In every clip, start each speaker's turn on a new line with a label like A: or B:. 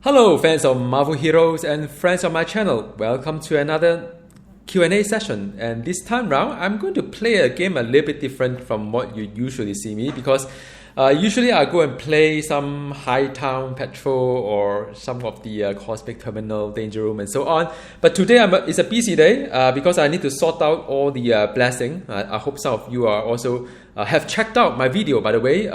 A: Hello fans of Marvel Heroes and friends of my channel, welcome to another Q&A session, and this time round I'm going to play a game a little bit different from what you usually see me, because usually I go and play some Hightown Patrol or some of the Cosmic Terminal, Danger Room and so on, but today it's a busy day because I need to sort out all the blessing. I hope some of you are also have checked out my video, by the way.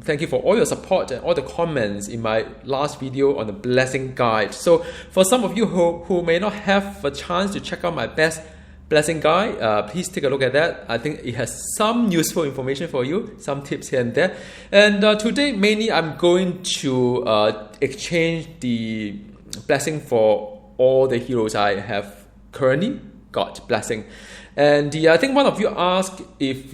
A: Thank you for all your support and all the comments in my last video on the blessing guide. So for some of you who may not have a chance to check out my best blessing guide, please take a look at that. I think it has some useful information for you, some tips here and there. And today mainly I'm going to exchange the blessing for all the heroes I have currently got blessing. And I think one of you asked if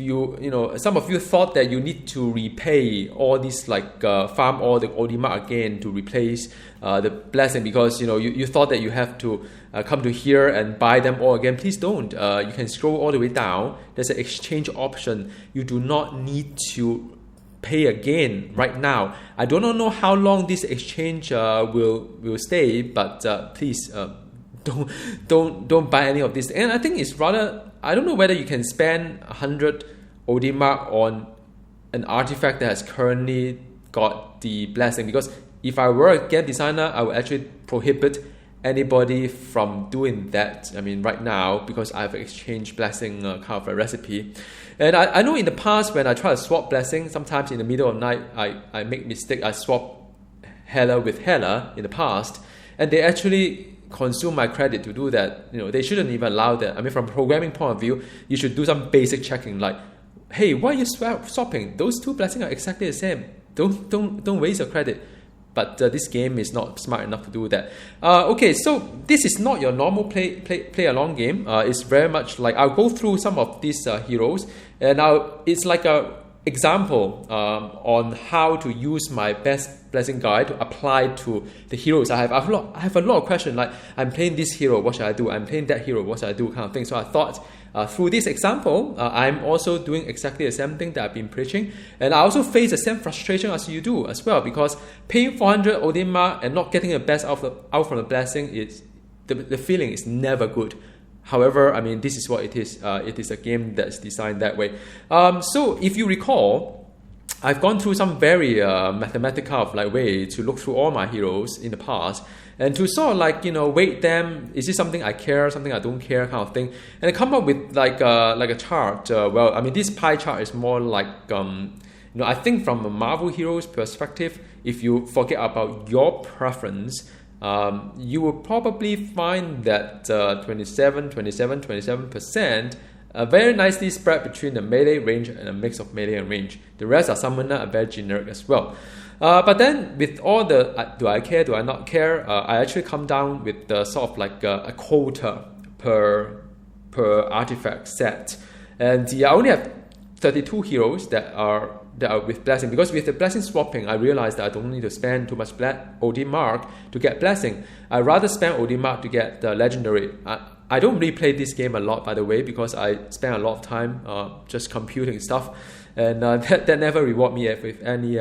A: some of you thought that you need to repay all these, like farm all the Audemars again to replace the blessing, because you thought that you have to come to here and buy them all again. Please don't. You can scroll all the way down. There's an exchange option. You do not need to pay again right now. I do not know how long this exchange will stay, but please don't buy any of this. And I think it's rather, I don't know whether you can spend 100 Audemars on an artifact that has currently got the blessing, because if I were a game designer, I would actually prohibit anybody from doing that. I mean, right now, because I've exchanged blessing kind of a recipe. And I know in the past when I try to swap blessing, sometimes in the middle of the night I make mistake. I swap Hela with Hela in the past, and they actually consume my credit to do that. They shouldn't even allow that. I mean, from a programming point of view, you should do some basic checking, like, hey, why are you swapping? Those two blessings are exactly the same. Don't waste your credit. But this game is not smart enough to do that. Okay, so this is not your normal play along game. It's very much like I'll go through some of these heroes, and it's like a example on how to use my best blessing guide to apply to the heroes I have. I have a lot of questions, like, I'm playing this hero, what should I do? I'm playing that hero, what should I do? Kind of thing. So I thought through this example, I'm also doing exactly the same thing that I've been preaching, and I also face the same frustration as you do as well, because paying 400 Audemars and not getting the best out from the blessing, is the feeling is never good. However, I mean, this is what it is. It is a game that's designed that way. So if you recall, I've gone through some very mathematical way to look through all my heroes in the past, and to sort of weight them. Is this something I care, something I don't care, kind of thing, and I come up with like a chart. Well, I mean, this pie chart is more like I think from a Marvel Heroes perspective, if you forget about your preference, you will probably find that 27% very nicely spread between the melee range and a mix of melee and range. The rest are summoner are very generic as well. But then with all the do I care, do I not care, I actually come down with the sort of like a quota per artifact set. And I only have 32 heroes that are with blessing, because with the blessing swapping, I realized that I don't need to spend too much Audemars to get blessing. I rather spend Audemars to get the legendary. I don't really play this game a lot, by the way, because I spend a lot of time just computing stuff, and that never reward me with any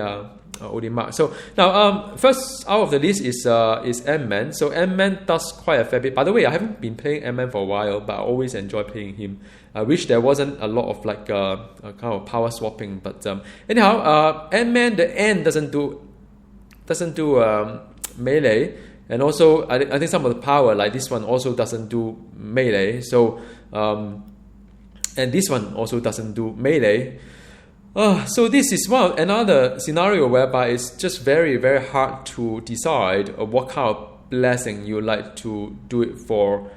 A: Audemars. So now, first out of the list is Ant-Man. So Ant-Man does quite a fair bit. By the way, I haven't been playing Ant-Man for a while, but I always enjoy playing him. I wish there wasn't a lot of kind of power swapping, but anyhow, Ant-Man, the Ant doesn't do melee, and also I think some of the power, like this one, also doesn't do melee. So and this one also doesn't do melee. So this is another scenario whereby it's just very, very hard to decide what kind of blessing you like to do it for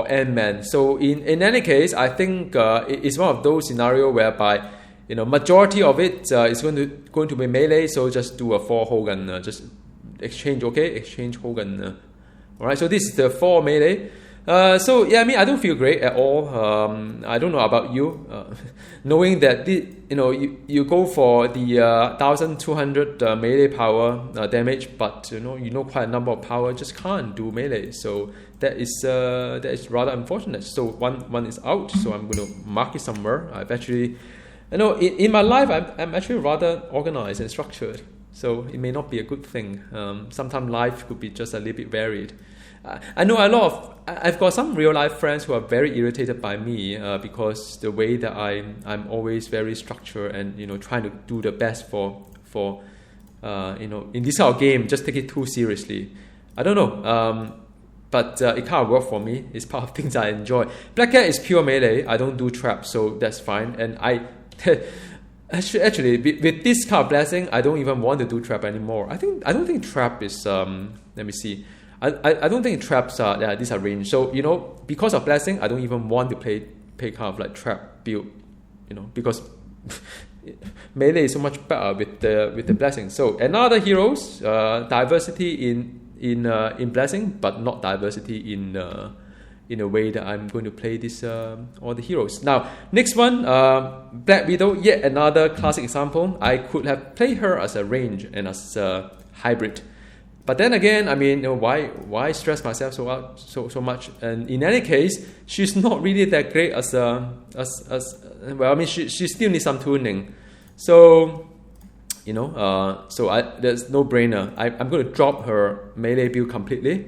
A: Ant-Man. So in any case, I think it's one of those scenarios whereby majority of it is going to be melee. So just do a 4 Hogan, just exchange. Okay, exchange Hogan. All right. So this is the 4 melee. So yeah, I mean, I don't feel great at all. I don't know about you, knowing that you go for the 1200 melee power damage, but quite a number of power just can't do melee. So that is rather unfortunate. So one is out. So I'm going to mark it somewhere. I've actually, in my life, I'm actually rather organized and structured. So it may not be a good thing. Sometimes life could be just a little bit varied. I know a lot of. I've got some real life friends who are very irritated by me because the way that I'm always very structured and trying to do the best for in this kind of game, just take it too seriously. I don't know. But it can't work for me. It's part of things I enjoy. Black Cat is pure melee. I don't do trap, so that's fine. And I actually with this kind of blessing, I don't even want to do trap anymore. I don't think trap is let me see. I don't think traps are these are range. So because of blessing, I don't even want to play kind of like trap build. Because melee is so much better with the blessing. So another heroes diversity in blessing, but not diversity in a way that I'm going to play this all the heroes. Now next one, Black Widow, yet another classic example. I could have played her as a range and as a hybrid. But then again, I mean, why stress myself so much? And in any case, she's not really that great as well. I mean, she still needs some tuning. So, there's no brainer. I'm going to drop her melee build completely.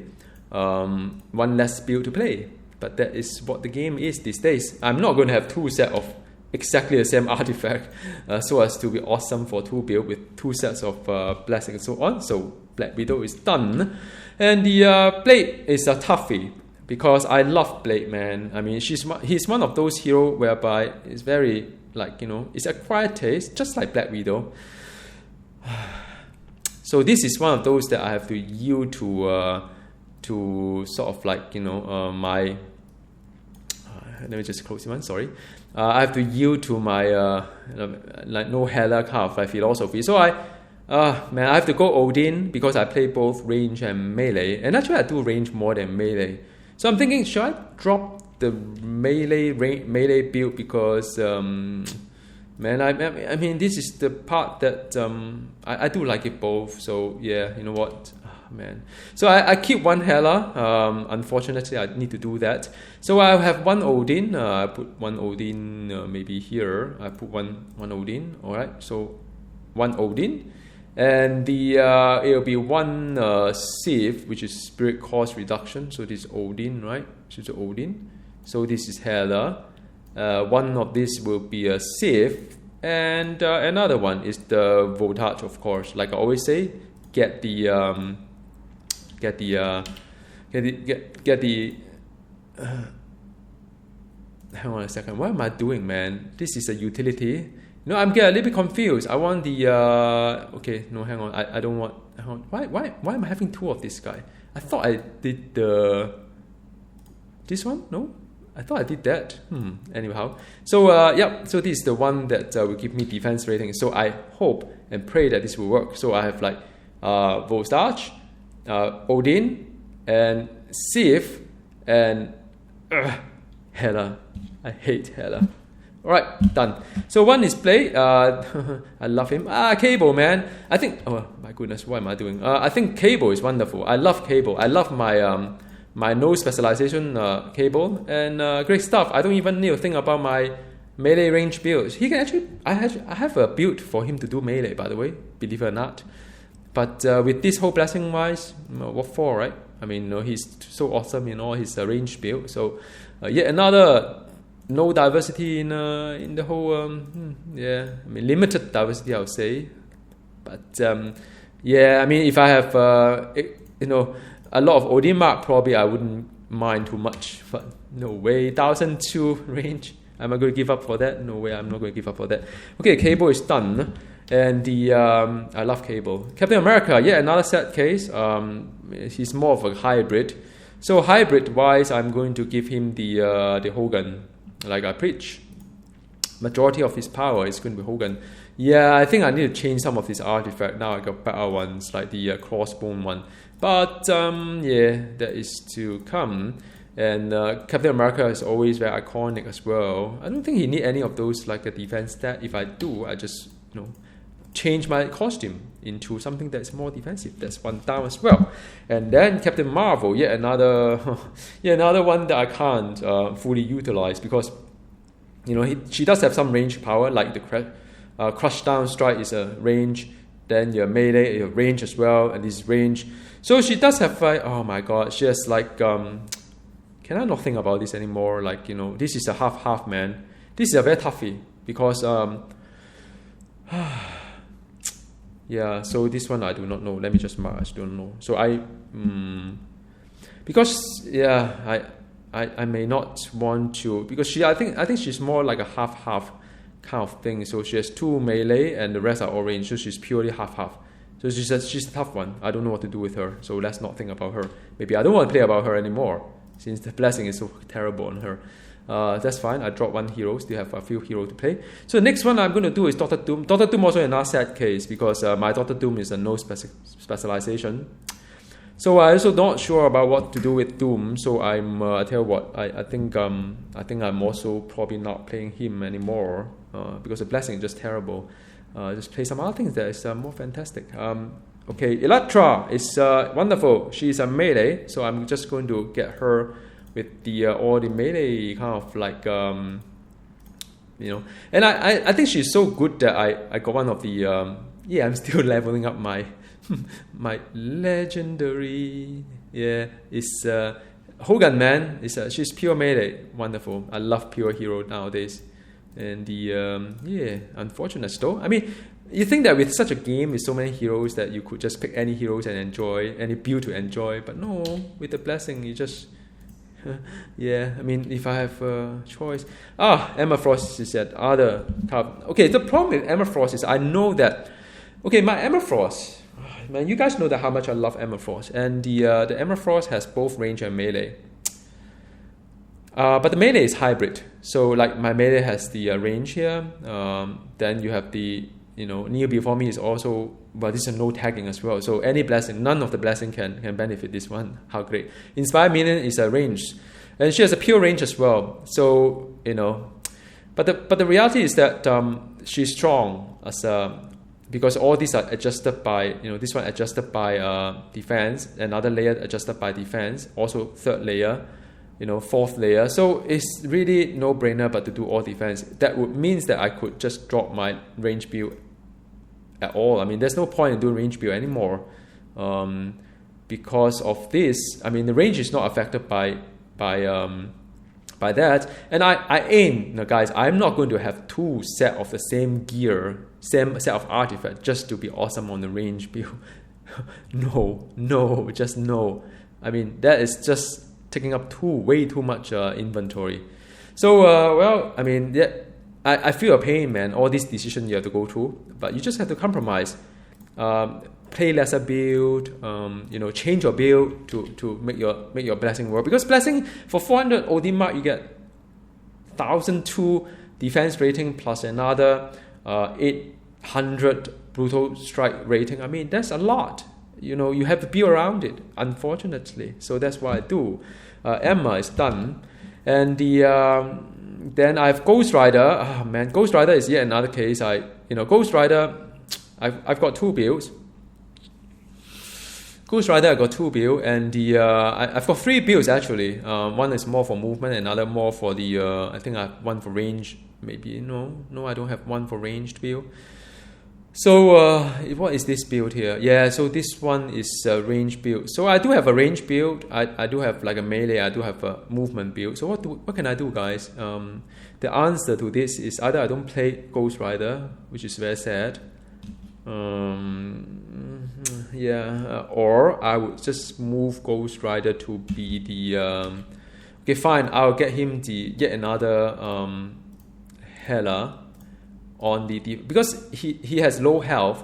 A: One less build to play. But that is what the game is these days. I'm not going to have two sets of exactly the same artifact so as to be awesome for two build with two sets of blessing and so on. So Black Widow is done. And the Blade is a toughie because I love Blade, man. I mean, he's one of those heroes whereby it's very it's acquired taste, just like Black Widow. So this is one of those that I have to yield to sort of my. Let me just close one. Sorry, I have to yield to my no Hela kind of philosophy. So I have to go Odin because I play both range and melee, and actually I do range more than melee. So I'm thinking, should I drop the melee build because I mean this is the part that I do like it both. So yeah, you know what. Man. So I keep one Hela. Unfortunately, I need to do that. So I have one Odin. I put one Odin maybe here. I put one Odin. All right. So one Odin, and it'll be one Sith, which is spirit cost reduction. So this is Odin, right? So it's Odin. So this is Hela. One of these will be a Sith, and another one is the Voltage, of course. Like I always say, get the hang on a second, what am I doing, man? This is a utility. I'm getting a little bit confused. I want the okay, no, hang on, I don't want, hang on. Why am I having two of this guy? I thought I did this one. No, I thought I did that. Anyhow, so so this is the one that will give me defense rating. So I hope and pray that this will work. So I have Voltage, Odin, and Sif, and Hela. I hate Hela. Alright, done. So one is play. I love him. Cable, man. I think. Oh my goodness, what am I doing? I think Cable is wonderful. I love Cable. I love my no specialization Cable, and great stuff. I don't even need to think about my melee range builds. He can actually. I have a build for him to do melee, by the way. Believe it or not. But with this whole blessing wise, what for, right? I mean, he's so awesome in all his range build. So yet another no diversity in the whole I mean limited diversity, I would say. But I mean, if I have a lot of Odin mark, probably I wouldn't mind too much. But no way, 1002 range. Am I going to give up for that? No way, I'm not going to give up for that. Okay, Cable is done. And I love Cable. Captain America, another sad case. He's more of a hybrid. So hybrid wise, I'm going to give him the Hogan, like I preach. Majority of his power is going to be Hogan. Yeah, I think I need to change some of his artifact. Now I got better ones, like the crossbone one. But that is to come. And Captain America is always very iconic as well. I don't think he need any of those like a defense stat. If I do, I just change my costume into something that's more defensive. That's one down as well. And then Captain Marvel, another one that I can't fully utilize because she does have some range power, like the crush down strike is a range. then your melee, your range as well, and this range. So she does have oh my god, she has like can I not think about this anymore? Like, you know, this is a half man. This is a very toughie because yeah, so this one I do not know. Let me just mark, I don't know. So because yeah, I may not want to, because I think she's more like a half kind of thing. So she has 2 melee and the rest are all range. So she's purely half. So she's a tough one. I don't know what to do with her. So let's not think about her. Maybe I don't want to play about her anymore since the blessing is so terrible on her. That's fine. I drop 1 hero. Still have a few heroes to play. So the next one I'm going to do is Doctor Doom. Doctor Doom also another sad case because my Doctor Doom is a no specialization. So I also not sure about what to do with Doom. So I tell you what, I think I'm also probably not playing him anymore because the blessing is just terrible. Just play some other things that is more fantastic. Okay, Electra is wonderful. She's a melee, so I'm just going to get her with the all the melee kind of like you know. And I think she's so good that I got one of the I'm still leveling up my my legendary it's Hogan Man. She's pure melee, wonderful. I love pure hero nowadays. And the unfortunate though. I mean, you think that with such a game with so many heroes that you could just pick any heroes and enjoy, any build to enjoy, but no, with the blessing you just yeah, I mean, if I have a choice. Emma Frost is that other type. Okay, the problem with Emma Frost is I know that my Emma Frost, man, you guys know that how much I love Emma Frost, and the Emma Frost has both range and melee. But the melee is hybrid. So like my melee has the range here. Then you have the, you know, Kneel Before Me is also, well, this is a no tagging as well. So any blessing, none of the blessing can benefit this one. How great. Inspire Minion is a range. And she has a pure range as well. So, you know, but the reality is that she's strong as because all these are adjusted by, you know, this one adjusted by defense, another layer adjusted by defense, also 3rd layer, you know, 4th layer. So it's really no brainer but to do all defense. That would means that I could just drop my range build at all. I mean, there's no point in doing range build anymore because of this. I mean, the range is not affected by that. And I aim, now guys, I'm not going to have 2 set of the same gear, same set of artifact just to be awesome on the range build. No, just no. I mean, that is just taking up way too much inventory. So, well, I mean, yeah, I feel a pain, man, all these decisions you have to go through, but you just have to compromise. Play lesser build, you know, change your build to make your blessing work. Because blessing, for 400 OD mark, you get 1,002 defense rating plus another 800 brutal strike rating. I mean, that's a lot. You know, you have to be around it, unfortunately. So that's what I do. Emma is done. And then I have Ghost Rider. Oh, man, Ghost Rider is yet another case. Ghost Rider, I've got 2 builds. Ghost Rider, I got 2 builds. And I've got 3 builds, actually. One is more for movement, another more for the, I think I have one for range. Maybe, no, I don't have one for ranged build. So what is this build here? Yeah, so this one is a range build. So I do have a range build. I do have like a melee. I do have a movement build. So what can I do, guys? The answer to this is either I don't play Ghost Rider, which is very sad. Or I would just move Ghost Rider to be the. Okay, fine. I'll get him the yet another Hela. On the because he has low health,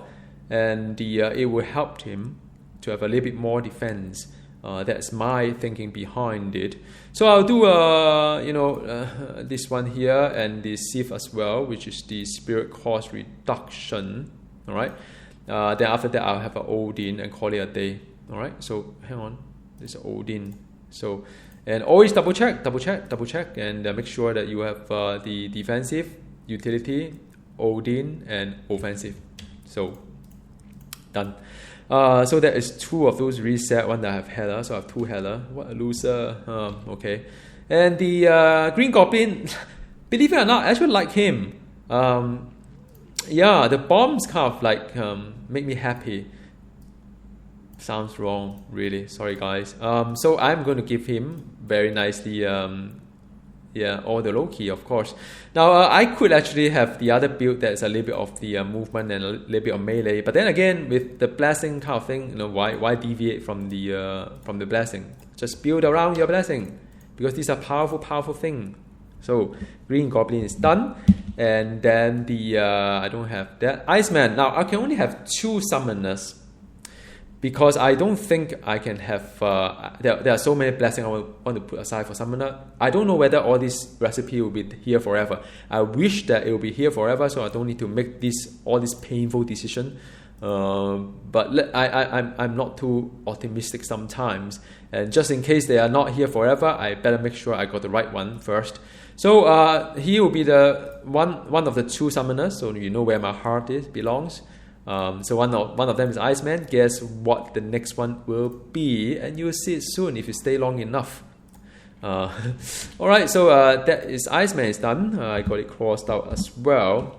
A: and it will help him to have a little bit more defense. That's my thinking behind it. So I'll do this one here and the Sith as well, which is the spirit cost reduction. All right. Then after that I'll have an Odin and call it a day. All right. So hang on, this is Odin. So and always double check, and make sure that you have the defensive, utility, Odin, and offensive. So done. So that is 2 of those reset. One that I have Hela, so I have 2 Hela. What a loser. Okay. And the Green Goblin, believe it or not, I actually like him. yeah, the bombs kind of like make me happy. Sounds wrong, really. Sorry, guys. So I'm going to give him very nicely. Yeah, all the Loki, of course. Now I could actually have the other build that's a little bit of the movement and a little bit of melee. But then again, with the blessing kind of thing, why deviate from the blessing? Just build around your blessing, because these are powerful thing. So Green Goblin is done, and then the I don't have that Iceman. Now I can only have 2 summoners, because I don't think I can have. There are so many blessings I want to put aside for summoner. I don't know whether all this recipe will be here forever. I wish that it will be here forever, so I don't need to make all this painful decision. But I'm not too optimistic sometimes, and just in case they are not here forever, I better make sure I got the right one first. So he will be the one of the 2 summoners, so you know where my heart belongs. So one of them is Iceman. Guess what the next one will be, and you'll see it soon if you stay long enough. Alright, so that is Iceman is done. I got it crossed out as well.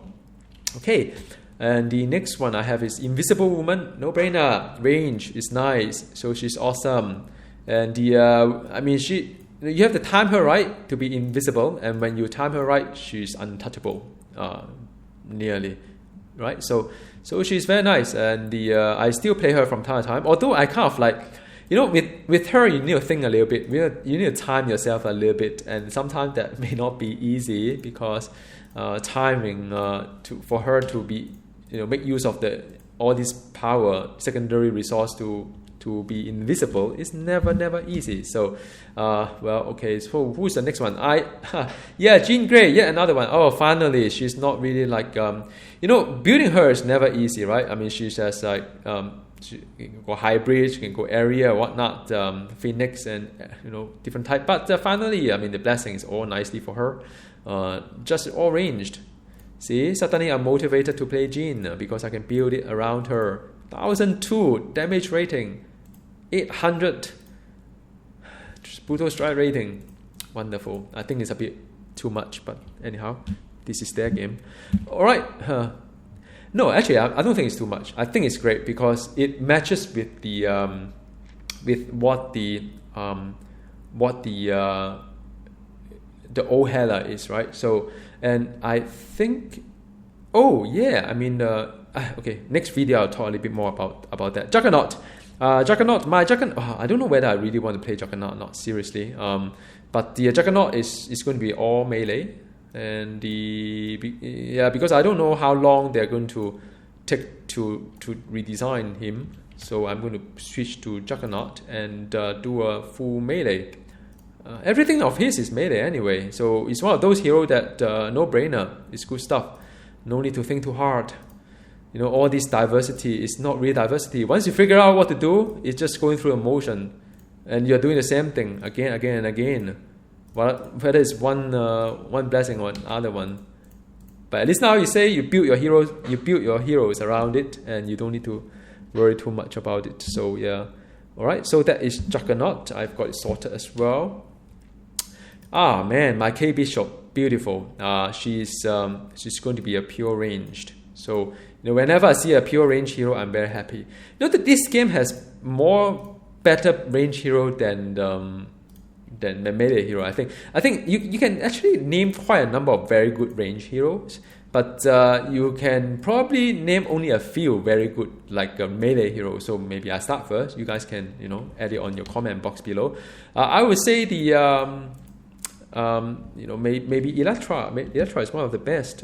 A: Okay, and the next one I have is Invisible Woman. No brainer. Range is nice, so she's awesome. And you have to time her right to be invisible, and when you time her right, she's untouchable, nearly, right? So she's very nice, and I still play her from time to time. Although I kind of like, with her you need to think a little bit. You need to time yourself a little bit, and sometimes that may not be easy, because timing for her to be make use of all this power secondary resource to be invisible is never easy. So okay, so who's the next one? Jean Grey, yet another one. Oh, finally, she's not really like building her is never easy, right? I mean, she's just like she can go hybrid, she can go area, whatnot, Phoenix, and different type. But finally, I mean, the blessing is all nicely for her, just all ranged. See, suddenly I'm motivated to play Jean because I can build it around her. 1002 damage rating, 800 brutal strike rating. Wonderful. I think it's a bit too much, but anyhow, this is their game. Alright. No, actually, I don't think it's too much. I think it's great because it matches with the what the old Hela is, right? So, and I think, okay, next video I'll talk a little bit more about that. Juggernaut. I don't know whether I really want to play Juggernaut or not, seriously. But the Juggernaut is going to be all melee, and because I don't know how long they're going to take to redesign him, so I'm going to switch to Juggernaut and do a full melee. Everything of his is melee anyway, so it's one of those heroes that no brainer. It's good stuff. No need to think too hard. All this diversity is not really diversity. Once you figure out what to do, it's just going through a motion, and you're doing the same thing again and again. Whether it's one blessing or another one, but at least now you say you build your heroes around it, and you don't need to worry too much about it. So yeah, all right. So that is Juggernaut. I've got it sorted as well. Ah man, my K Bishop, beautiful. She's going to be a pure ranged. So whenever I see a pure range hero, I'm very happy. That this game has more better range hero than the melee hero. I think you can actually name quite a number of very good range heroes, but you can probably name only a few very good like melee heroes. So maybe I start first. You guys can add it on your comment box below. I would say the maybe Electra. Electra is one of the best.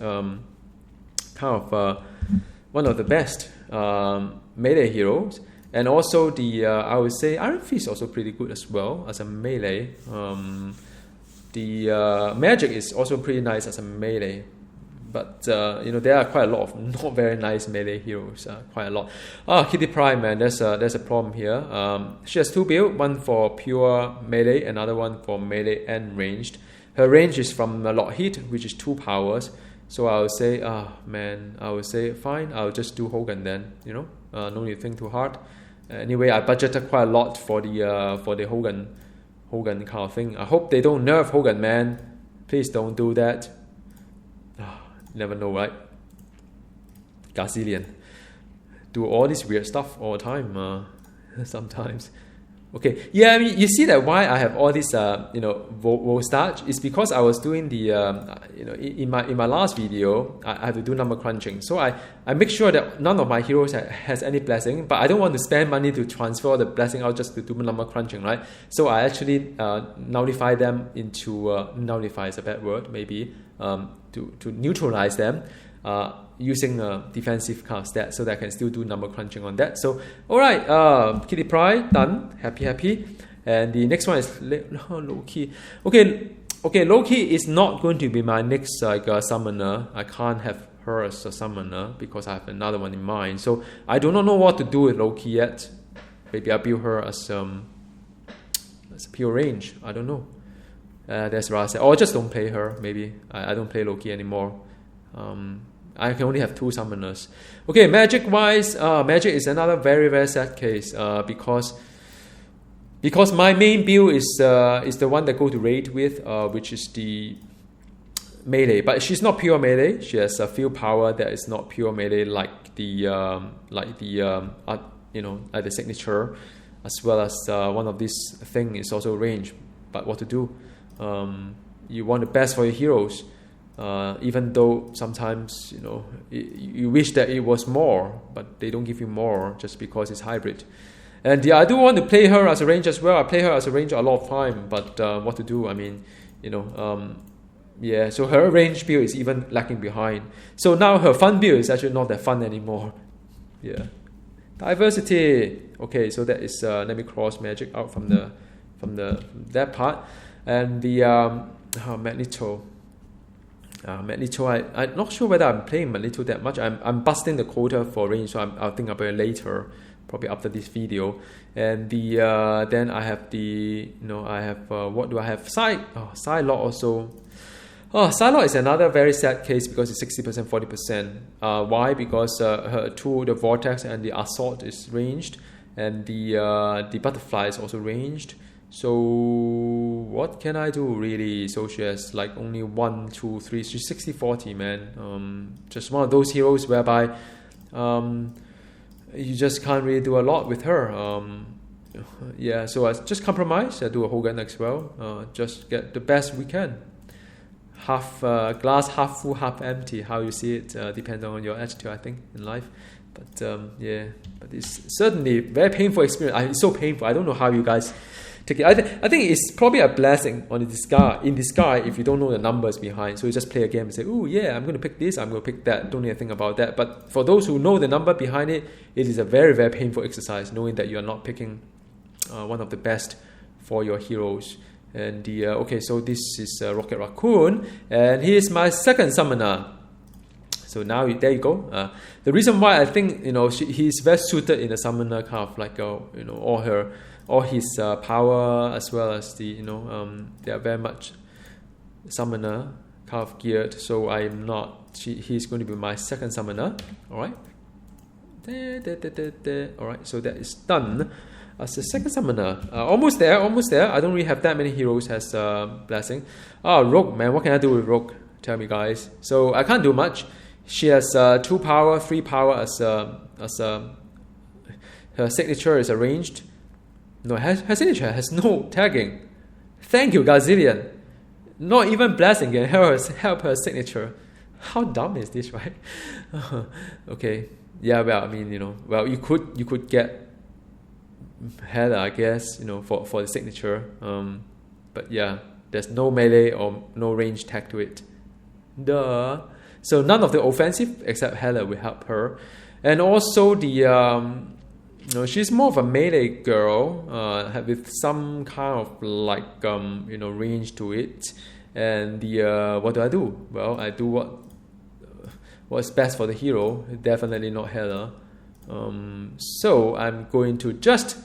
A: One of the best melee heroes, and also I would say Iron Fist is also pretty good as well as a melee. The Magic is also pretty nice as a melee, but there are quite a lot of not very nice melee heroes. Quite a lot. Kitty Pryde, man, there's a problem here. She has 2 builds, one for pure melee, another one for melee and ranged. Her range is from Lockheed, which is 2 powers. So I would say, fine, I'll just do Hogun then, no need to think too hard. Anyway, I budgeted quite a lot for the Hogun kind of thing. I hope they don't nerf Hogun, man. Please don't do that. Never know, right? Gazillion. Do all this weird stuff all the time, sometimes. Okay, yeah, I mean, you see that why I have all this, Volstage is because I was doing the, in my last video, I have to do number crunching. So I make sure that none of my heroes has any blessing, but I don't want to spend money to transfer the blessing out just to do number crunching, right? So I actually nullify them into, nullify is a bad word, maybe, to neutralize them. Using a defensive kind of stat so that I can still do number crunching on that. So, alright, Kitty Pryde, done. Happy. And the next one is Loki. Okay, Loki is not going to be my next summoner. I can't have her as a summoner because I have another one in mind. So, I do not know what to do with Loki yet. Maybe I'll build her as a pure range. I don't know. That's Raza. Or just don't play her, maybe. I don't play Loki anymore. I can only have 2 summoners. Okay, magic wise, magic is another very, very sad case because my main build is the one that go to raid with, which is the melee. But she's not pure melee. She has a field power that is not pure melee, like the signature, as well as one of these thing is also range. But what to do? You want the best for your heroes. Even though sometimes you wish that it was more, but they don't give you more just because it's hybrid. And I do want to play her as a range as well. I play her as a range a lot of time, but what to do? I mean, so her range build is even lagging behind. So now her fun build is actually not that fun anymore. Yeah, diversity. Okay, so that is let me cross magic out from that part, and the Magneto. Magneto, I'm not sure whether I'm playing Magneto that much. I'm busting the quota for range, so I'll think about it later, probably after this video. And then I have what do I have? Psylocke also. Psylocke is another very sad case because it's 60%, 40%. Why? Because her tool, the Vortex and the Assault is ranged, and the Butterfly is also ranged. So what can I do really? So she has like only 1, 2, 3. She's 60-40, man. Just one of those heroes whereby you just can't really do a lot with her. So I just compromise. I do a Hogan as well. Just get the best we can. Half glass, half full, half empty. How you see it depends on your attitude, I think, in life. But but it's certainly very painful experience. It's so painful. I don't know how you guys take it. I think it's probably a blessing in disguise if you don't know the numbers behind. So you just play a game and say, oh yeah, I'm going to pick this, I'm going to pick that. Don't even think about that. But for those who know the number behind it, it is a very, very painful exercise, knowing that you are not picking one of the best for your heroes. And so this is Rocket Raccoon, and he is my second summoner. So now there you go. The reason why I think he's very suited in the summoner kind of like all his power, as well as they are very much summoner kind of geared. So I'm not. He's going to be my second summoner. All right. All right. So that is done. As the second summoner, almost there. I don't really have that many heroes as blessing. Rogue, man, what can I do with Rogue? Tell me, guys. So I can't do much. She has 2 power, 3 power as her signature is arranged. No, her signature has no tagging. Thank you, Gazillion. Not even blessing can help her signature. How dumb is this, right? Okay. Yeah. Well, I mean, you could get Heather, I guess, for the signature. But yeah, there's no melee or no range tag to it. Duh. So none of the offensive except Heather will help her. And also the she's more of a melee girl, with some kind of like range to it. And what do? Well, I do what's best for the hero. Definitely not Heather. So I'm going to just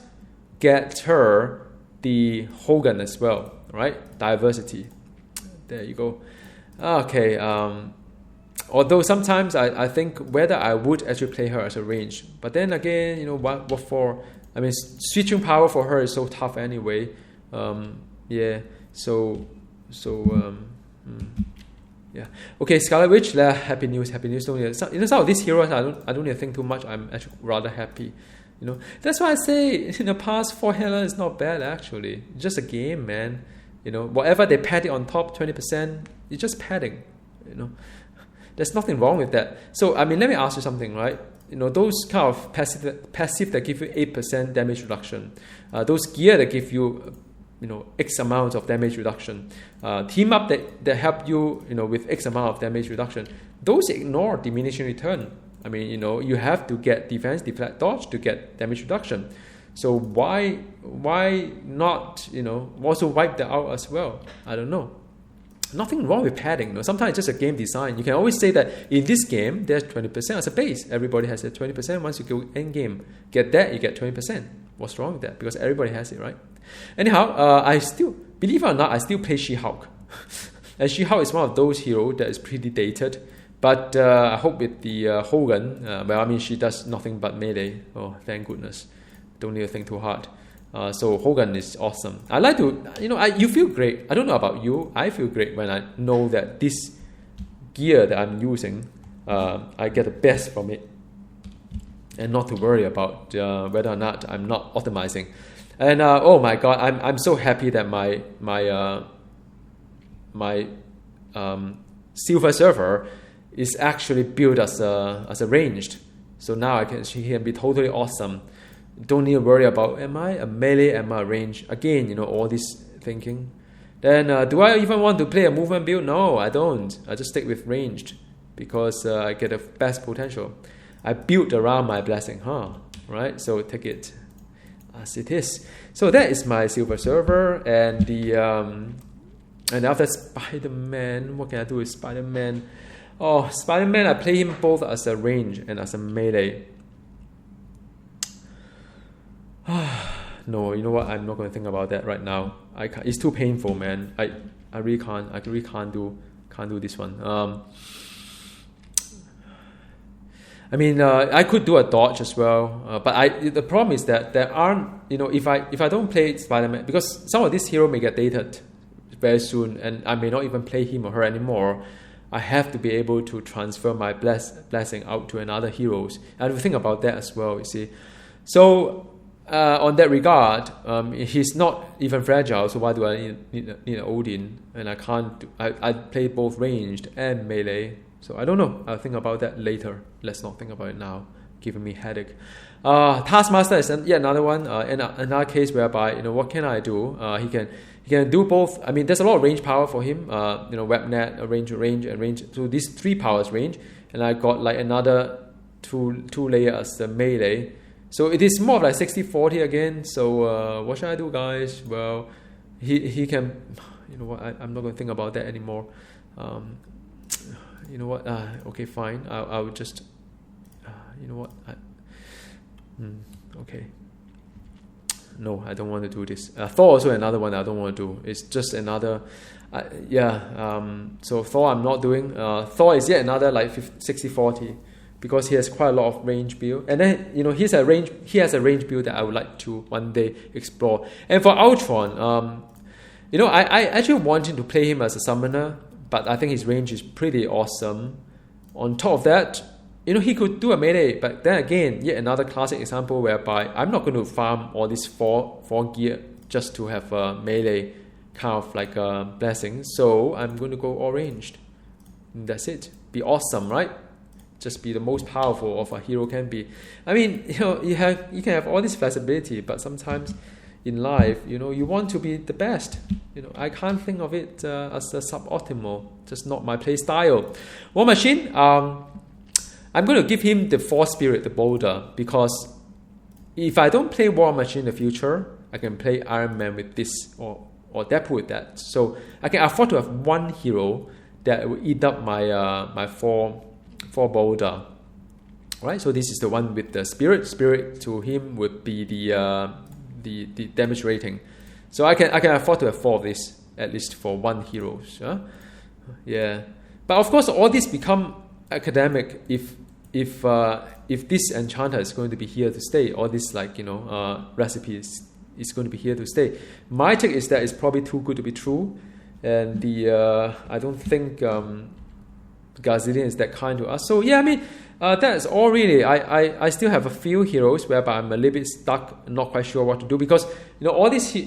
A: get her the Hogan as well, right? Diversity. There you go. Okay. Although sometimes I think whether I would actually play her as a range, but then again, what for? I mean, switching power for her is so tough anyway. Yeah. Okay, Scarlet Witch. Happy news. Happy news. Don't you? Some of these heroes, I don't need to think too much. I'm actually rather happy. That's why I say in the past 4 healer is not bad actually. It's just a game, man. Whatever they pad it on top, 20%, it's just padding. There's nothing wrong with that. So let me ask you something, right? Those kind of passive that give you 8% damage reduction, those gear that give you X amount of damage reduction, team up that help you with X amount of damage reduction, those ignore diminishing return. You have to get defense, deflect, dodge to get damage reduction. So why not also wipe that out as well? I don't know. Nothing wrong with padding. Sometimes it's just a game design. You can always say that in this game there's 20% as a base. Everybody has a 20%. Once you go end game, get that, you get 20%. What's wrong with that? Because everybody has it, right? Anyhow, I still, believe it or not, I still play She-Hulk. And She-Hulk is one of those heroes that is pretty dated. But I hope with the Hogun, she does nothing but melee. Oh, thank goodness. Don't need to think too hard. So Hogun is awesome. I like to, you feel great. I don't know about you. I feel great when I know that this gear that I'm using, I get the best from it. And not to worry about whether or not I'm not optimizing. And oh my god, I'm so happy that my silver server is actually built as a ranged. So now she can be totally awesome. Don't need to worry about am I a melee, am I a range? Again, all this thinking. Then do I even want to play a movement build? No, I don't. I just stick with ranged because I get the best potential. I built around my blessing, right? So take it as it is. So that is my silver server, and and after Spider-Man, what can I do with Spider-Man? Oh, Spider-Man, I play him both as a range and as a melee. No, you know what? I'm not going to think about that right now. I can't, it's too painful, man. I really can't. I really can't do this one. I could do a dodge as well, but the problem is that there aren't. If I don't play Spider-Man, because some of this hero may get dated very soon, and I may not even play him or her anymore. I have to be able to transfer my blessing out to another heroes. I have to think about that as well. You see, so. On that regard, he's not even fragile, so why do I need an Odin? And I can't. I play both ranged and melee, so I don't know. I'll think about that later. Let's not think about it now. Giving me headache. Taskmaster is yet another one. Another case whereby what can I do? He can do both. There's a lot of range power for him. Webnet, range, and range. So these 3 powers range, and I got like another two layer as a melee. So it is more of like 60-40 again. So what should I do, guys? Well, he can. You know what? I'm not going to think about that anymore. You know what? Okay, fine. I would just. You know what? Okay. No, I don't want to do this. Thor also another one I don't want to do. It's just another. So Thor I'm not doing. Thor is yet another like 60-40. Because he has quite a lot of range build, and then he has a range build that I would like to one day explore. And for Ultron, I actually wanted to play him as a summoner, but I think his range is pretty awesome. On top of that, he could do a melee, but then again, yet another classic example whereby I'm not going to farm all this four gear just to have a melee kind of like a blessing. So I'm going to go all ranged. And that's it. Be awesome, right? Just be the most powerful of a hero can be. You can have all this flexibility, but sometimes in life, you want to be the best. I can't think of it as a suboptimal, just not my play style. War Machine, I'm going to give him the Force Spirit, the Boulder, because if I don't play War Machine in the future, I can play Iron Man with this or Deadpool with that. So I can afford to have one hero that will eat up my four Boulder. Right, so this is the one with the spirit. Spirit to him would be the damage rating. So I can afford to have 4 of this at least for one hero. Yeah, but of course all this become academic if this enchanter is going to be here to stay. All this recipes is going to be here to stay. My take is that it's probably too good to be true, and I don't think Gazillion is that kind to us. So yeah, I mean, that's all really. I still have a few heroes whereby I'm a little bit stuck, not quite sure what to do, because all these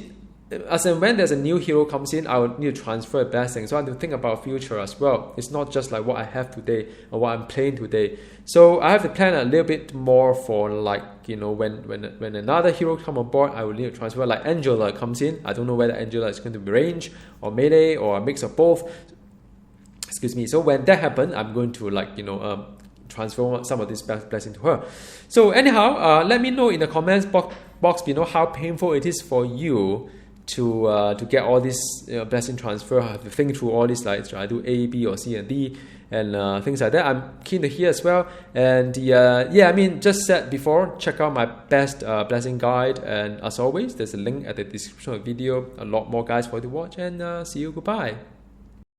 A: as and when there's a new hero comes in, I would need to transfer a blessing. So I have to think about future as well. It's not just like what I have today or what I'm playing today. So I have to plan a little bit more for like, when another hero come on board, I will need to transfer. Like Angela comes in. I don't know whether Angela is going to be range or melee or a mix of both. Excuse me. So when that happens, I'm going to transfer some of this blessing to her. So anyhow, let me know in the comments box below how painful it is for you to get all this blessing transfer. I have to think through all this, like should I do A, B, or C and D, and things like that. I'm keen to hear as well. And I mean, just said before, check out my best blessing guide. And as always, there's a link at the description of the video. A lot more guides for you to watch. And see you. Goodbye.